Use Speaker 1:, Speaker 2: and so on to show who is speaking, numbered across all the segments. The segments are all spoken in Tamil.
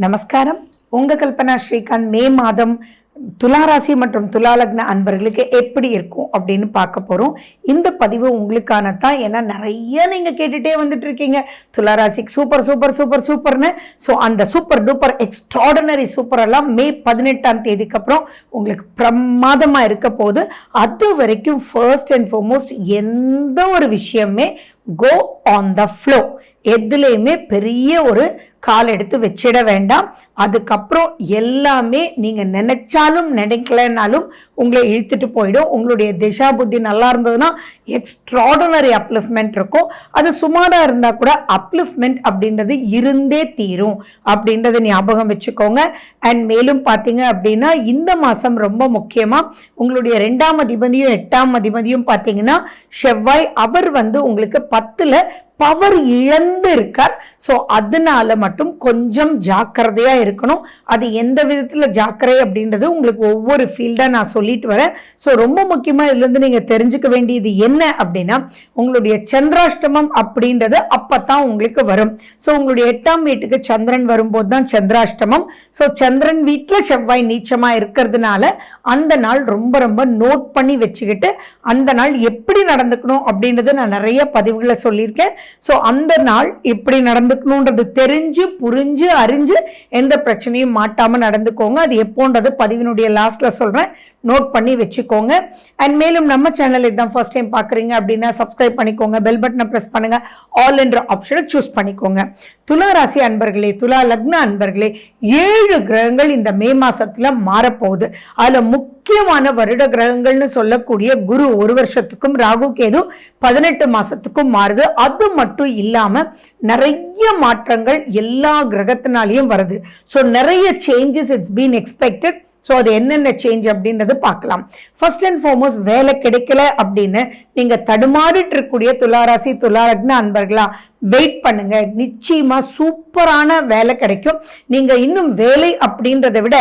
Speaker 1: நமஸ்காரம். உங்க கல்பனா ஸ்ரீகாந்த். மே மாதம் துளாராசி மற்றும் துலா லக்ன அன்பர்களுக்கு எப்படி இருக்கும் அப்படின்னு பார்க்க போறோம். இந்த பதிவு உங்களுக்கான தான். ஏன்னா நிறைய நீங்க கேட்டுட்டே வந்துட்டு இருக்கீங்க துளாராசிக்கு சூப்பர் சூப்பர் சூப்பர் சூப்பர்னு. ஸோ அந்த சூப்பர் டூப்பர் எக்ஸ்ட்ராடனரி சூப்பர் எல்லாம் மே 18ஆம் தேதிக்கு அப்புறம் உங்களுக்கு பிரமாதமா இருக்க போகுது. அது வரைக்கும் ஃபர்ஸ்ட் அண்ட் ஃபார்மோஸ்ட் எந்த ஒரு விஷயமே கோ ஆன் த ஃப்ளோ, எதுலேயுமே பெரிய ஒரு கால் எடுத்து வச்சிட வேண்டாம். அதுக்கப்புறம் எல்லாமே நீங்க நினைச்சாலும் நினைக்கலனாலும் உங்களை இழுத்துட்டு போயிடும். உங்களுடைய திசா புத்தி நல்லா இருந்ததுன்னா எக்ஸ்ட்ராடனரி அப்லிஃப்ட்மெண்ட் இருக்கும். அது சுமாரா இருந்தா கூட அப்லிஃப்ட்மெண்ட் அப்படின்றது இருந்தே தீரும் அப்படின்றத ஞாபகம் வச்சுக்கோங்க. அண்ட் மேலும் பார்த்தீங்க அப்படின்னா இந்த மாசம் ரொம்ப முக்கியமா உங்களுடைய 2ஆம் அதிபதியும் 8ஆம் அதிபதியும் பார்த்தீங்கன்னா செவ்வாய், அவர் உங்களுக்கு 10ல பவர் இழந்து இருக்கார். ஸோ அதனால மட்டும் கொஞ்சம் ஜாக்கிரதையா இருக்கணும். அது எந்த விதத்துல ஜாக்கிரை அப்படின்றது உங்களுக்கு ஒவ்வொரு ஃபீல்டா நான் சொல்லிட்டு வரேன். ஸோ ரொம்ப முக்கியமா இதுல இருந்து நீங்க தெரிஞ்சுக்க வேண்டியது என்ன அப்படின்னா, உங்களுடைய சந்திராஷ்டமம் அப்படின்றது அப்பதான் உங்களுக்கு வரும். ஸோ உங்களுடைய 8ஆம் வீட்டுக்கு சந்திரன் வரும்போது தான் சந்திராஷ்டமம். ஸோ சந்திரன் வீட்டில் செவ்வாய் நீச்சமா இருக்கிறதுனால அந்த நாள் ரொம்ப ரொம்ப நோட் பண்ணி வச்சுக்கிட்டு அந்த நாள் எப்படி நடந்துக்கணும் அப்படின்றத நான் நிறைய பதிவுகளை சொல்லியிருக்கேன். ஸோ அந்த நாள் எப்படி நடந்துக்கணுன்றது தெரிஞ்சு புரிஞ்சு அறிஞ்சு எந்த பிரச்சனையும் மாட்டாம நடந்துக்கோங்க. அது எப்போன்றது பதிவினுடைய லாஸ்ட்ல சொல்றேன், நோட் பண்ணி வச்சுக்கோங்க. அண்ட் மேலும் நம்ம சேனல் இதுதான் ஃபர்ஸ்ட் டைம் பார்க்குறீங்க அப்படின்னா சப்ஸ்கிரைப் பண்ணிக்கோங்க, பெல் பட்டனை ப்ரெஸ் பண்ணுங்க, ஆல் என்ற ஆப்ஷனை சூஸ் பண்ணிக்கோங்க. துலா ராசி அன்பர்களே, துலா லக்ன அன்பர்களே, 7 கிரகங்கள் இந்த மே மாசத்துல மாறப்போகுது. அதுல முக்கியமான வருட கிரகங்கள்னு சொல்லக்கூடிய குரு 1 வருஷத்துக்கும், ராகு கேது 18 மாசத்துக்கும் மாறுது. அது மட்டும் இல்லாம நிறைய மாற்றங்கள் எல்லா கிரகத்தினாலையும் வருது. ஸோ நிறைய changes it's been expected. So அது என்னென்ன சேஞ்ச் அப்படின்றது பார்க்கலாம். ஃபர்ஸ்ட் அண்ட் ஃபார்மோஸ்ட் வேலை கிடைக்கல அப்படின்னு நீங்க தடுமாறிட்டு இருக்கக்கூடிய துளாராசி துலா லக்ன அன்பர்களா, வெயிட் பண்ணுங்க. நிச்சயமா சூப்பரான வேலை கிடைக்கும். நீங்க இன்னும் வேலை அப்படின்றத விட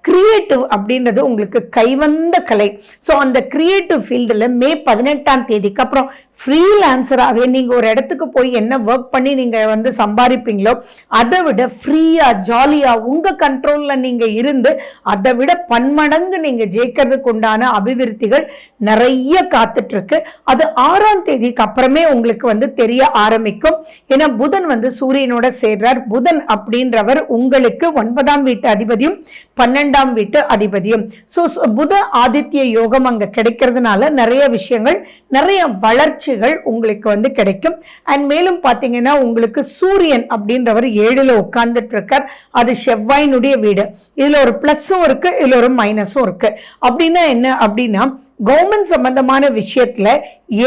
Speaker 1: கிரியேட்டிவ் அப்படின்றது உங்களுக்கு கைவந்த கலை. ஸோ அந்த கிரியேட்டிவ் ஃபீல்டில் மே 18ஆம் தேதிக்கு அப்புறம் ஃப்ரீலான்சராகவே நீங்கள் ஒரு இடத்துக்கு போய் என்ன ஒர்க் பண்ணி நீங்கள் சம்பாதிப்பீங்களோ அதை விட ஃப்ரீயாக ஜாலியாக உங்கள் கண்ட்ரோலில் நீங்கள் இருந்து அதை விட பன்மடங்கு நீங்கள் ஜெயிக்கிறதுக்கு உண்டான அபிவிருத்திகள் நிறைய காத்துட்டு இருக்கு. அது 6ஆம் தேதிக்கு அப்புறமே உங்களுக்கு தெரிய ஆரம்பிக்கும். ஏன்னா புதன் சூரியனோட சேர்றார். புதன் அப்படின்றவர் உங்களுக்கு 9ஆம் வீட்டு அதிபதியும் 12ஆம் வீட்டு அதிபதியும். ஸோ புத ஆதித்ய யோகம் அங்க கிடைக்கிறதுனால நிறைய விஷயங்கள், நிறைய வளர்ச்சிகள் உங்களுக்கு கிடைக்கும். அண்ட் மேலும் பார்த்தீங்கன்னா உங்களுக்கு சூரியன் அப்படின்றவர் 7ல் உட்கார்ந்துட்டு இருக்கார். அது செவ்வாயினுடைய வீடு. இதுல ஒரு பிளஸும் இருக்கு, இதுல ஒரு மைனஸும் இருக்கு. அப்படின்னா என்ன அப்படின்னா, கவர்மெண்ட் சம்பந்தமான விஷயத்துல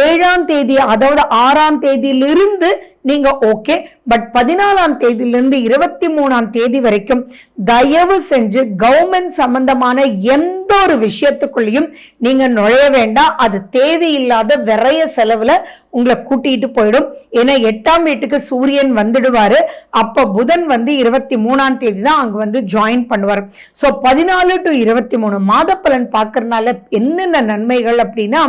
Speaker 1: 7ஆம் தேதி, அதாவது 6ஆம் தேதியிலிருந்து நீங்க ஓகே, பட் 14ஆம் தேதியிலிருந்து 23ஆம் தேதி வரைக்கும் தயவு செஞ்சு கவர்மெண்ட் சம்பந்தமான எந்த ஒரு விஷயத்துக்குள்ளேயும் நீங்க நுழைய வேண்டாம். அது தேவையில்லாத விரைய செலவுல உங்களை கூட்டிட்டு போயிடும். ஏன்னா 8ஆம் வீட்டுக்கு சூரியன் வந்துடுவாரு. அப்ப புதன் 23ஆம் தேதி தான் அங்க ஜாயின் பண்ணுவார். ஸோ 14 to 23 மாத பலன் பார்க்கறதுனால என்னென்ன நன்மைகள் அப்படின்னா,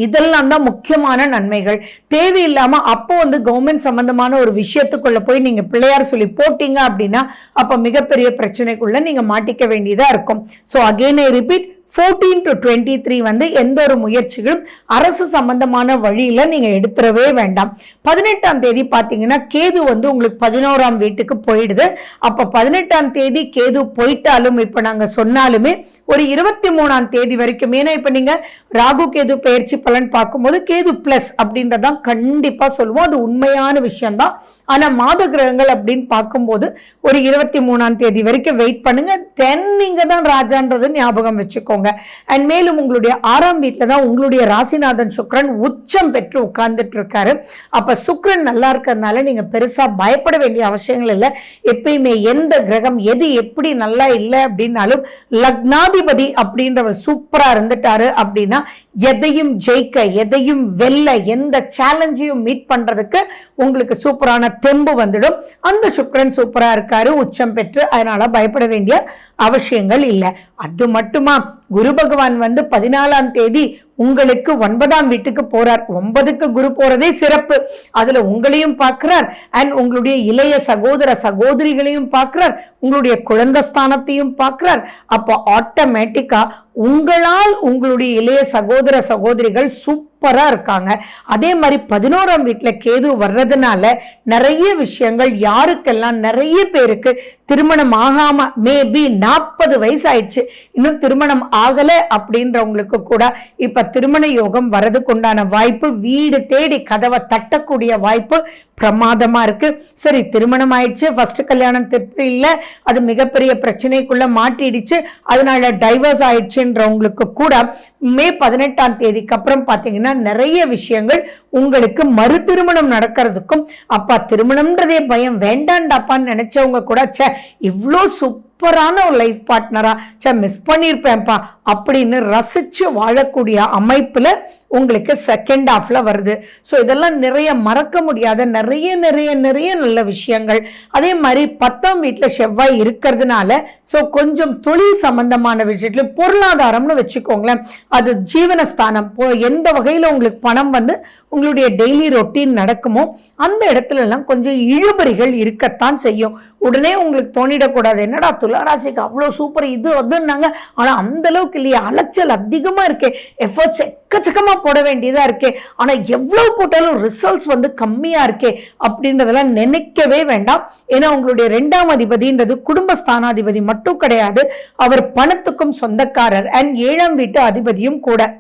Speaker 1: இதெல்லாம் தான் முக்கியமான நன்மைகள். தேவையில்லாம அப்போ கவர்மெண்ட் சம்பந்தமான ஒரு விஷயத்துக்குள்ள போய் நீங்க பிள்ளையார் சொல்லி போட்டீங்க அப்படின்னா அப்ப மிகப்பெரிய பிரச்சனைக்குள்ள நீங்க மாட்டிக்க வேண்டியதா இருக்கும். So again I repeat, 14 to 23 எந்த ஒரு முயற்சிகளும் அரசு சம்பந்தமான வழியில நீங்க எடுத்துடவே வேண்டாம். 18ஆம் தேதி பாத்தீங்கன்னா கேது உங்களுக்கு 11ஆம் வீட்டுக்கு போயிடுது. அப்ப 18ஆம் தேதி கேது போயிட்டாலும் இப்ப நாங்க சொன்னாலுமே ஒரு 23ஆம் தேதி வரைக்கும், ஏன்னா இப்ப நீங்க ராகு கேது பயிற்சி பலன் பார்க்கும்போது கேது பிளஸ் அப்படின்றதான் கண்டிப்பா சொல்லுவோம். அது உண்மையான விஷயம்தான். ஆனா மாத கிரகங்கள் அப்படின்னு பார்க்கும்போது ஒரு 23ஆம் தேதி வரைக்கும் வெயிட் பண்ணுங்க. தென் நீங்க தான் ராஜான்றது ஞாபகம் வச்சுக்கோங்க. அண்ட் மேலும் உங்களுடைய 6ஆம் வீட்டுல தான் உங்களுடைய ராசிநாதன் சுக்கிரன் உச்சம் பெற்று உட்கார்ந்துட்டு இருக்காரு. அப்ப சுக்கிரன் நல்லா இருக்கிறதுனால நீங்க பெருசா பயப்பட வேண்டிய அவசியங்கள் இல்லை. எப்பயுமே எந்த கிரகம் எது எப்படி நல்லா இல்லை அப்படின்னாலும் லக்னாதிபதி அப்படின்றவர் சூப்பரா இருந்துட்டாரு அப்படின்னா எதையும் ஜெயிக்க, எதையும் வெல்ல, எந்த சேலஞ்சையும் மீட் பண்றதுக்கு உங்களுக்கு சூப்பரான தெம்பு வந்துடும். அந்த சுக்கிரன் சூப்பரா இருக்காரு உச்சம் பெற்று, அதனால பயப்பட வேண்டிய அவசியங்கள் இல்லை. அது மட்டுமா, குரு பகவான் வந்து 14ஆம் தேதி உங்களுக்கு 9ஆம் வீட்டுக்கு போறார். 9க்கு குரு போறதே சிறப்பு. அதுல உங்களையும் பார்க்கிறார் அண்ட் உங்களுடைய இளைய சகோதர சகோதரிகளையும் பார்க்கிறார், உங்களுடைய குழந்தை ஸ்தானத்தையும் பார்க்கிறார். அப்போ ஆட்டோமேட்டிக்கா உங்களால் உங்களுடைய இளைய சகோதர சகோதரிகள் சூப்பரா இருக்காங்க. அதே மாதிரி 11ஆம் வீட்டுல கேது வர்றதுனால நிறைய விஷயங்கள், யாருக்கெல்லாம் நிறைய பேருக்கு திருமணம் ஆகாம மேபி 40 வயசு ஆயிடுச்சு இன்னும் திருமணம் ஆகல அப்படின்றவங்களுக்கு கூட இப்ப திருமண யோகம் வரதுக்கு உண்டான வாய்ப்பு, வீடு தேடி கதவை தட்டக்கூடிய வாய்ப்பு பிரமாதமா இருக்கு. சரி, திருமணம் ஆயிடுச்சு, ஃபர்ஸ்ட் கல்யாணம் திருப்தி இல்லை, அது மிகப்பெரிய பிரச்சனைக்குள்ள மாட்டிடுச்சு, அதனால டைவர்ஸ் ஆயிடுச்சுன்றவங்களுக்கு கூட மே 18ஆம் தேதிக்கு அப்புறம் பாத்தீங்கன்னா நிறைய விஷயங்கள் உங்களுக்கு மறு திருமணம் நடக்கிறதுக்கும், அப்பா திருமணம்ன்றதே பயம் வேண்டாண்டாப்பான்னு நினைச்சவங்க கூட இவ்வளோ சூப்பரான ஒரு லைஃப் பார்ட்னரா மிஸ் பண்ணியிருப்பேன்ப்பா அப்படின்னு ரசிச்சு வாழக்கூடிய அமைப்புல உங்களுக்கு செகண்ட் ஹாஃப்ல வருது. ஸோ இதெல்லாம் நிறைய மறக்க முடியாத நிறைய நிறைய நிறைய நல்ல விஷயங்கள். அதே மாதிரி 10ஆம் வீட்டில் செவ்வாய் இருக்கிறதுனால ஸோ கொஞ்சம் தொழில் சம்பந்தமான விஷயத்துல பொருளாதாரம்னு வச்சுக்கோங்களேன், அது ஜீவனஸ்தானம். எந்த வகையில் உங்களுக்கு பணம் வந்து உங்களுடைய டெய்லி ரொட்டீன் நடக்குமோ அந்த இடத்துல எல்லாம் கொஞ்சம் இழுபறிகள் இருக்கத்தான் செய்யும். உடனே உங்களுக்கு தோணிடக்கூடாது, என்னடா துளாராசிக்கு அவ்வளோ சூப்பர் இது அதுன்னாங்க, ஆனால் அந்த அளவுக்கு இல்லையா, அலைச்சல் அதிகமா இருக்கே, எஃபர்ட்ஸ் எக்கச்சக்கமா போட வேண்டியதா இருக்கே, ஆனா எவ்வளவு போட்டாலும் ரிசல்ட்ஸ் வந்து கம்மியா இருக்கே அப்படின்றதெல்லாம் நினைக்கவே வேண்டாம். ஏன்னா உங்களுடைய 2ஆம் அதிபதின்றது குடும்பஸ்தானாதிபதி மட்டும் கிடையாது, அவர் பணத்துக்கும் சொந்தக்காரர் அண்ட் 7ஆம் வீட்டு அதிபதியும் கூட.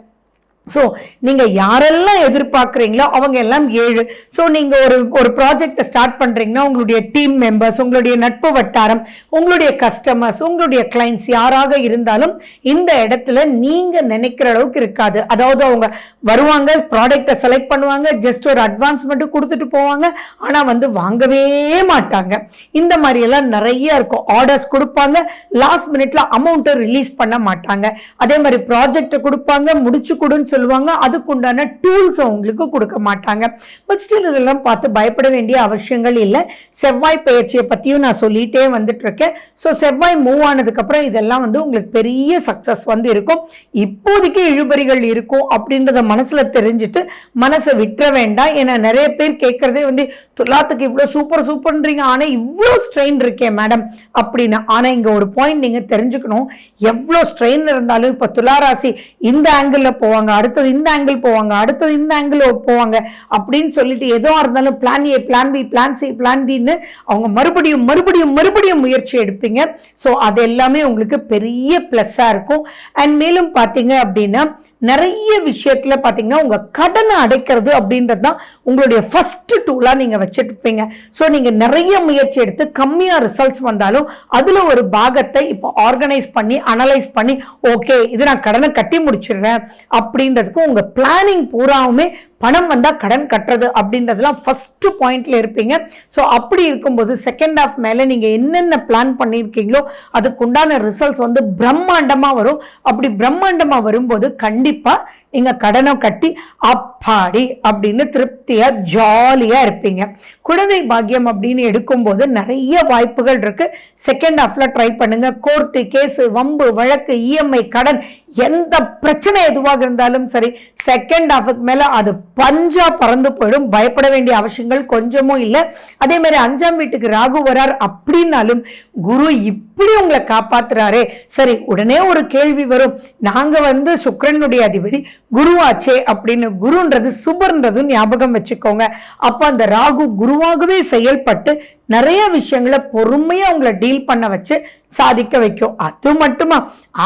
Speaker 1: ஸோ நீங்கள் யாரெல்லாம் எதிர்பார்க்குறீங்களோ அவங்க எல்லாம் 7. ஸோ நீங்கள் ஒரு ப்ராஜெக்டை ஸ்டார்ட் பண்ணுறீங்கன்னா உங்களுடைய டீம் மெம்பர்ஸ், உங்களுடைய நட்பு வட்டாரம், உங்களுடைய கஸ்டமர்ஸ், உங்களுடைய கிளைண்ட்ஸ் யாராக இருந்தாலும் இந்த இடத்துல நீங்கள் நினைக்கிற அளவுக்கு இருக்காது. அதாவது அவங்க வருவாங்க, ப்ராடக்டை செலக்ட் பண்ணுவாங்க, ஜஸ்ட் ஒரு அட்வான்ஸ் மட்டும் கொடுத்துட்டு போவாங்க, ஆனால் வந்து வாங்கவே மாட்டாங்க. இந்த மாதிரியெல்லாம் நிறைய இருக்கும். ஆர்டர்ஸ் கொடுப்பாங்க, லாஸ்ட் மினிட்ல அமௌண்ட்டை ரிலீஸ் பண்ண மாட்டாங்க. அதே மாதிரி ப்ராஜெக்டை கொடுப்பாங்க, முடிச்சு கொடுன்னு சொல்லுவாங்க, அதுக்குண்டான டூல்ஸ் உங்களுக்கு கொடுக்க மாட்டாங்க. பட் ஸ்டில் இதெல்லாம் பார்த்து பயப்பட வேண்டிய அவசியங்கள் இல்லை. செவ்வாய் பயிற்சியை பத்தியும் நான் சொல்லிட்டே வந்துட்டு இருக்கேன். ஸோ செவ்வாய் மூவ் ஆனதுக்கு அப்புறம் இதெல்லாம் வந்து உங்களுக்கு பெரிய சக்சஸ் வந்து இருக்கும். இப்போதைக்கு இழுபறிகள் இருக்கும் அப்படின்றத மனசுல தெரிஞ்சுட்டு மனசை விட்டுற வேண்டாம். ஏன்னா நிறைய பேர் கேட்கறதே வந்து துலாத்துக்கு இவ்வளவு சூப்பர் சூப்பர்ன்றீங்க, ஆனா இவ்வளவு ஸ்ட்ரெயின் இருக்கேன் மேடம் அப்படின்னு. ஆனா இங்க ஒரு பாயிண்ட் நீங்க தெரிஞ்சுக்கணும், எவ்வளவு ஸ்ட்ரெயின் இருந்தாலும் இப்ப துளாராசி இந்த ஆங்கிள் போவாங்க, அடுத்தது இந்த ஆங்கிள் போவாங்க, அடுத்தது இந்த ஆங்கிள் போவாங்க அப்படின்னு சொல்லிட்டு எதுவும் இருந்தாலும் plan A, plan B, plan C, plan டின்னு அவங்க மறுபடியும் மறுபடியும் மறுபடியும் முயற்சி எடுப்பீங்க. ஸோ அது எல்லாமே உங்களுக்கு பெரிய பிளஸ்ஸா இருக்கும். அண்ட் மேலும் பார்த்தீங்க அப்படின்னா நிறைய விஷயத்துல பார்த்தீங்கன்னா உங்க கடனை அடைக்கிறது அப்படின்றது தான் உங்களுடைய ஃபர்ஸ்ட் டூலா நீங்க வச்சுட்டு இருப்பீங்க. ஸோ நீங்க நிறைய முயற்சி எடுத்து கம்மியா ரிசல்ட்ஸ் வந்தாலும் அதுல ஒரு பாகத்தை இப்போ ஆர்கனைஸ் பண்ணி அனலைஸ் பண்ணி ஓகே இது நான் கடனை கட்டி முடிச்சிடுறேன் அப்படின்றதுக்கு உங்க பிளானிங் பூராவுமே பணம் வந்தா கடன் கட்டுறது அப்படின்றதுலாம் ஃபர்ஸ்ட் பாயிண்ட்ல இருப்பீங்க. ஸோ அப்படி இருக்கும்போது செகண்ட் ஹாஃப் மேல நீங்க என்னென்ன பிளான் பண்ணியிருக்கீங்களோ அதுக்குண்டான ரிசல்ட்ஸ் வந்து பிரம்மாண்டமா வரும். அப்படி பிரம்மாண்டமா வரும்போது கண்டிப்பா நீங்க கடனை கட்டி அப்பாடி அப்படின்னு திருப்தியா ஜாலியா இருப்பீங்க. குழந்தை பாக்கியம் அப்படின்னு எடுக்கும்போது நிறைய வாய்ப்புகள் இருக்கு. செகண்ட் ஹாஃப்ல ட்ரை பண்ணுங்க. கோர்ட்டு கேஸ், வம்பு வழக்கு, இஎம்ஐ, கடன், எந்த பிரச்சனை எதுவாக இருந்தாலும் சரி செகண்ட் ஹாஃபுக்கு மேல அது பஞ்சா பறந்து போயிடும். பயப்பட வேண்டிய அவசியங்கள் கொஞ்சமும் இல்லை. அதே மாதிரி 5ஆம் வீட்டுக்கு ராகு வரார் அப்படின்னாலும் குரு இப்படி உங்களை காப்பாத்துறாரே, சரி உடனே ஒரு கேள்வி வரும், நாங்க வந்து சுக்கிரனுடைய அதிபதி குருவாச்சே அப்படின்னு. குருன்றது சுபர்ன்றது ஞாபகம் வச்சுக்கோங்க. அப்ப அந்த ராகு குருவாகவே செயல்பட்டு நிறைய விஷயங்களை பொறுமையா உங்களை டீல் பண்ண வச்சு சாதிக்க வைக்கும். அது மட்டுமா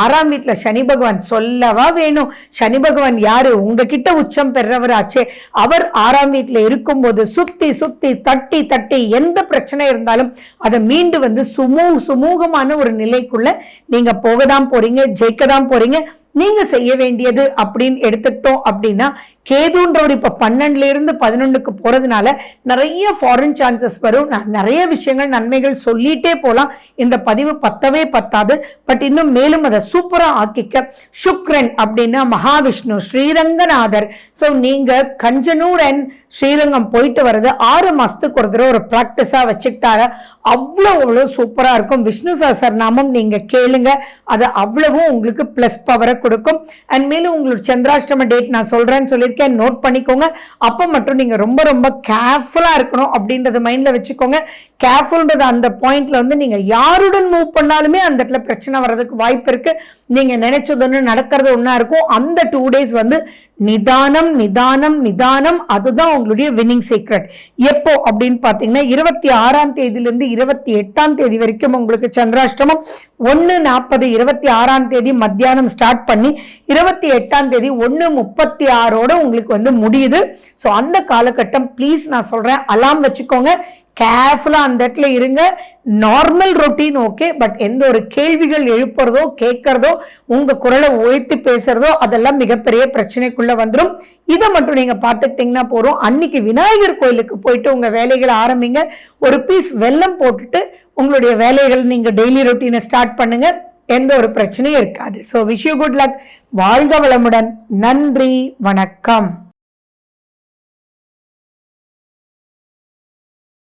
Speaker 1: 6ஆம் வீட்டுல சனி பகவான் சொல்லவா வேணும். சனி பகவான் யாரு, உங்ககிட்ட உச்சம் பெறவர் ஆச்சே. அவர் 6ஆம் வீட்டுல இருக்கும்போது சுத்தி சுத்தி தட்டி தட்டி எந்த பிரச்சனை இருந்தாலும் அதை மீண்டு வந்து சுமூகமான ஒரு நிலைக்குள்ள நீங்க போகதான் போறீங்க, ஜெயிக்கதான் போறீங்க. நீங்க செய்ய வேண்டியது அப்படின்னு எடுத்துக்கிட்டோம் அப்படின்னா, கேதுன்றவர் இப்ப 12ல இருந்து 11க்கு போறதுனால நிறைய ஃபாரின் சான்சஸ் வரும். நிறைய விஷயங்கள் நன்மைகள் சொல்லிட்டே போலாம். இந்த பதிவு பத்தவே பத்தாது. பட் இன்னும் மேலும் அதை சூப்பரா ஆக்கிக்க சுக்ரன் அப்படின்னா மகாவிஷ்ணு, ஸ்ரீரங்கநாதர். ஸோ நீங்க கஞ்சனூர் அண்ட் ஸ்ரீரங்கம் போயிட்டு வர்றது 6 மாசத்துக்கு ஒரு தடவை ஒரு பிராக்டிஸா வச்சுக்கிட்டார அவ்வளோ சூப்பரா இருக்கும். விஷ்ணு சஹஸ்ரநாமம் நீங்க கேளுங்க, அது அவ்வளவும் உங்களுக்கு பிளஸ் பவரை கொடுக்கும். அண்ட் மேலும் உங்களோட சந்திராஷ்டம டேட் நான் சொல்றேன்னு சொல்லியிருக்கேன், நோட் பண்ணிக்கோங்க. அப்ப மட்டும் நீங்க ரொம்ப ரொம்ப கேர்ஃபுல்லா இருக்கணும் அப்படின்றத மைண்ட்ல வச்சுக்கோங்க. கேர்ஃபுல்ன்றது அந்த பாயிண்ட்ல வந்து நீங்க யாருடன் மூவ் பண்ணாலுமே அந்த இடத்துல பிரச்சனை வர்றதுக்கு வாய்ப்பு இருக்கு. நீங்க நினைச்சது ஒண்ணு நடக்கிறது ஒண்ணா இருக்கும். அந்த 2 days வந்து நிதானம் நிதானம் நிதானம், அதுதான் உங்களுடைய வின்னிங் சீக்ரெட். எப்போ அப்படின்னு பாத்தீங்கன்னா 26ஆம் தேதியிலிருந்து 28ஆம் தேதி வரைக்கும் உங்களுக்கு சந்திராஷ்டமம் 1:40 26ஆம் தேதி மத்தியானம் ஸ்டார்ட் பண்ணி 28ஆம் தேதி 1:36 உங்களுக்கு வந்து முடியுது. ஸோ அந்த காலகட்டம் ப்ளீஸ் நான் சொல்றேன், அலாம் வச்சுக்கோங்க, கேர்ஃபுல்லா அந்த இடத்துல இருங்க. நார்மல் ரொட்டீன் ஓகே, பட் எந்த ஒரு கேள்விகள் எழுப்புறதோ கேட்கறதோ உங்க குரலை உயர்த்தி பேசுறதோ அதெல்லாம் மிகப்பெரிய பிரச்சனைக்குள்ள வந்துடும். இதை மட்டும் நீங்க பார்த்துக்கிட்டீங்கன்னா போறோம். அன்னைக்கு விநாயகர் கோயிலுக்கு போயிட்டு உங்க வேலைகளை ஆரம்பிங்க. ஒரு பீஸ் வெல்லம் போட்டுட்டு உங்களுடைய வேலைகள் நீங்க டெய்லி ரொட்டீனை ஸ்டார்ட் பண்ணுங்க. எந்த ஒரு பிரச்சனையும் இருக்காது. So wish you good luck. வாழ்க வளமுடன். நன்றி, வணக்கம்.